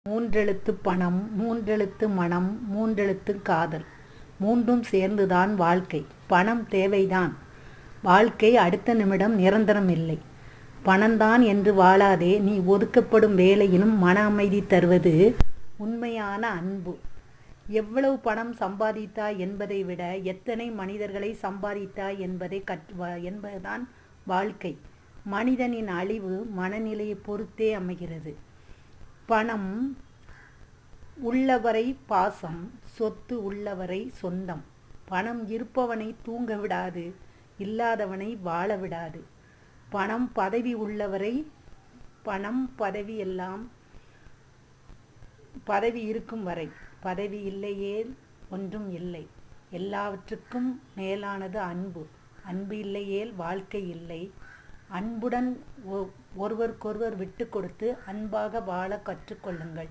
மூன்றெழுத்து பணம், மூன்றெழுத்து மனம், மூன்றெழுத்து காதல். மூன்றும் சேர்ந்துதான் வாழ்க்கை. பணம் தேவைதான். வாழ்க்கை அடுத்த நிமிடம் நிரந்தரம் இல்லை. பணம்தான் என்று வாழாதே. நீ ஒதுக்கப்படும் வேலையிலும் மன அமைதி தருவது உண்மையான அன்பு. எவ்வளவு பணம் சம்பாதித்தாய் என்பதை விட எத்தனை மனிதர்களை சம்பாதித்தாய் என்பதுதான் வாழ்க்கை. மனிதனின் அழிவு மனநிலையை பொறுத்தே அமைகிறது. பணம் உள்ளவரை பாசம், சொத்து உள்ளவரை சொந்தம். பணம் இருப்பவனை தூங்க விடாது, இல்லாதவனை வாழ விடாது. பணம் பதவி உள்ளவரை பதவி எல்லாம் பதவி இருக்கும் வரை. பதவி இல்லையே ஒன்றும் இல்லை. எல்லாவற்றுக்கும் மேலானது அன்பு. அன்பு இல்லையேல் வாழ்க்கை இல்லை. அன்புடன் ஒருவருக்கொருவர் விட்டு கொடுத்து அன்பாக வாழ கற்றுக்கொள்ளுங்கள்.